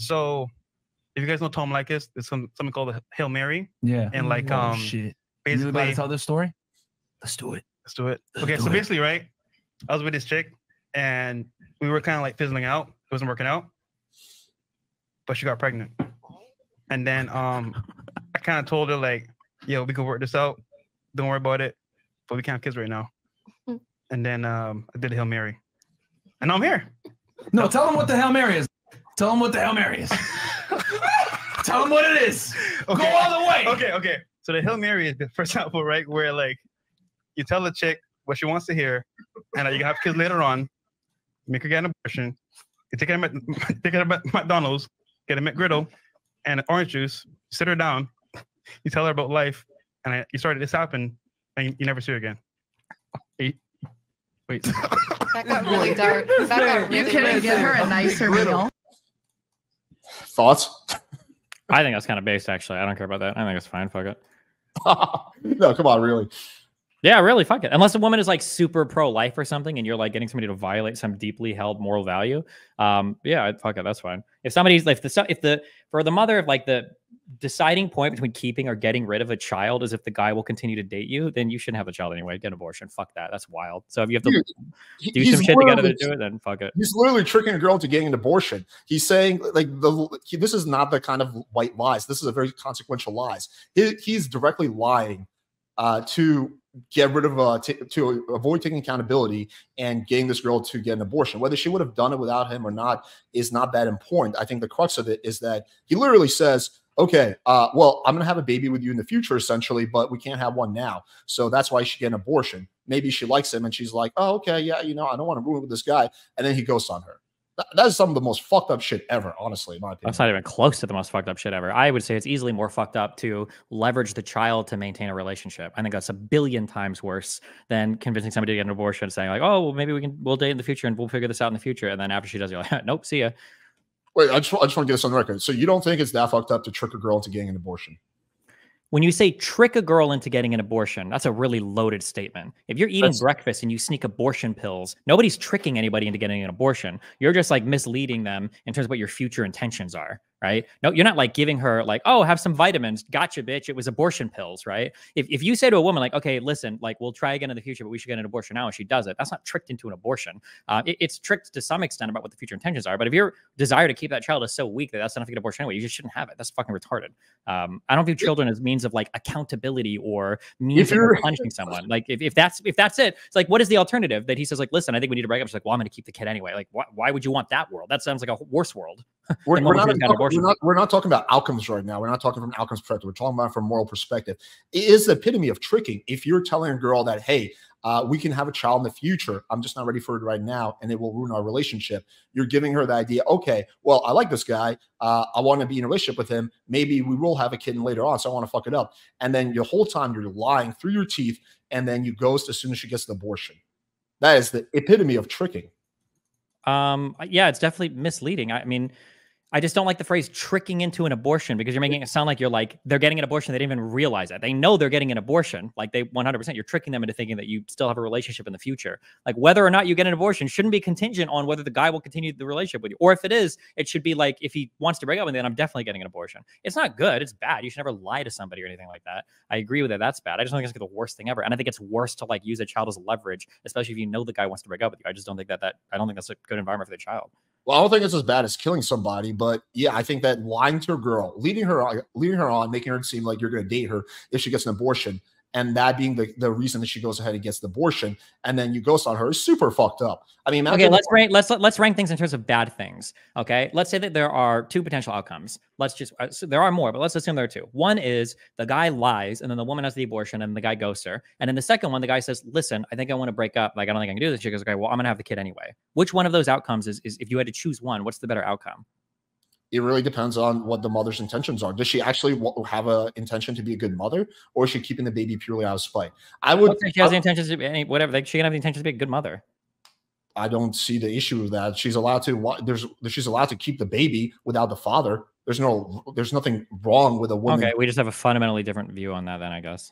So if you guys know Tom Likas, there's something called a Hail Mary. Yeah. And like, shit. basically, You about to tell this story? Let's do it. Let's do it. Okay, so basically, right, I was with this chick, and we were kind of like fizzling out. It wasn't working out, but she got pregnant. And then I kind of told her like, yo, we can work this out. Don't worry about it, but we can't have kids right now. And then I did a Hail Mary, and now I'm here. No, tell them what the Hail Mary is. Tell them what the Hail Mary is. Tell them what it is. Okay. Go all the way. Okay. So the Hail Mary is, for example, right, where like you tell the chick what she wants to hear, and you can have kids later on. Make her get an abortion. You take her to McDonald's, get a McGriddle and an orange juice. Sit her down. You tell her about life, and you started this happen, and you never see her again. Wait. That got really dark. That got really, Can we get her a nicer meal? Thoughts? I think that's kind of based, actually. I don't care about that. I think it's fine. Fuck it. No, come on, really. Yeah, really, fuck it. Unless a woman is like super pro-life or something, and you're like getting somebody to violate some deeply held moral value. Yeah, fuck it, that's fine. If somebody's like for the mother of like the deciding point between keeping or getting rid of a child is if the guy will continue to date you, then you shouldn't have a child anyway. Get an abortion. Fuck that. That's wild. So if you have to do some shit together to do it, then fuck it. He's literally tricking a girl into getting an abortion. He's saying like this is not the kind of white lies. This is a very consequential lies. He's directly lying to get rid of to avoid taking accountability and getting this girl to get an abortion. Whether she would have done it without him or not is not that important. I think the crux of it is that he literally says, okay, well, I'm gonna have a baby with you in the future, essentially, but we can't have one now, so that's why you should get an abortion. Maybe she likes him and she's like, oh, okay, yeah, you know, I don't want to ruin it with this guy, and then he ghosts on her. That is some of the most fucked up shit ever, honestly, in my opinion. That's not even close to the most fucked up shit ever. I would say it's easily more fucked up to leverage the child to maintain a relationship. I think that's a billion times worse than convincing somebody to get an abortion, saying like, oh, well, maybe we'll date in the future and we'll figure this out in the future. And then after she does, you're like, nope, see ya. Wait, I just want to get this on the record. So you don't think it's that fucked up to trick a girl into getting an abortion? When you say trick a girl into getting an abortion, that's a really loaded statement. If you're eating breakfast and you sneak abortion pills, nobody's tricking anybody into getting an abortion. You're just like misleading them in terms of what your future intentions are, right? No, you're not like giving her like, oh, have some vitamins. Gotcha, bitch. It was abortion pills, right? If you say to a woman like, okay, listen, like we'll try again in the future, but we should get an abortion now, and she does it, that's not tricked into an abortion. It's tricked to some extent about what the future intentions are. But if your desire to keep that child is so weak that that's enough to get an abortion anyway, you just shouldn't have it. That's fucking retarded. I don't view children as means of like accountability or means of punishing someone. Like if that's it, it's like, what is the alternative? That he says like, listen, I think we need to break up. She's like, well, I'm going to keep the kid anyway. Like, why would you want that world? That sounds like a worse world. We're not talking about outcomes right now. We're not talking from an outcomes perspective. We're talking about from a moral perspective. It is the epitome of tricking. If you're telling a girl that, hey, we can have a child in the future, I'm just not ready for it right now, and it will ruin our relationship. You're giving her the idea, okay, well, I like this guy. I want to be in a relationship with him. Maybe we will have a kid later on, so I want to fuck it up. And then the whole time you're lying through your teeth, and then you ghost as soon as she gets an abortion. That is the epitome of tricking. Yeah, it's definitely misleading. I mean, I just don't like the phrase tricking into an abortion, because you're making it sound like you're like, they're getting an abortion. They didn't even realize it. They know they're getting an abortion. Like they 100%, you're tricking them into thinking that you still have a relationship in the future. Like whether or not you get an abortion shouldn't be contingent on whether the guy will continue the relationship with you. Or if it is, it should be like, if he wants to break up with me, then I'm definitely getting an abortion. It's not good. It's bad. You should never lie to somebody or anything like that. I agree with it. That's bad. I just don't think it's like the worst thing ever. And I think it's worse to like use a child as leverage, especially if you know the guy wants to break up with you. I just don't think I don't think that's a good environment for the child. Well, I don't think it's as bad as killing somebody, but yeah, I think that lying to a girl, leading her on, making her seem like you're going to date her if she gets an abortion, and that being the reason that she goes ahead and gets the abortion, and then you ghost on her is super fucked up. I mean, okay, let's rank things in terms of bad things. Okay, let's say that there are two potential outcomes. Let's just so there are more, but let's assume there are two. One is the guy lies, and then the woman has the abortion, and the guy ghosts her. And then the second one, the guy says, "Listen, I think I want to break up. Like I don't think I can do this." She goes, "Okay, well, I'm gonna have the kid anyway." Which one of those outcomes is if you had to choose one, what's the better outcome? It really depends on what the mother's intentions are. Does she actually have an intention to be a good mother, or is she keeping the baby purely out of spite? I would. She has the intentions to be whatever. Like, she can have the intentions to be a good mother. I don't see the issue with that. She's allowed to. She's allowed to keep the baby without the father. There's nothing wrong with a woman. Okay, we just have a fundamentally different view on that, then I guess.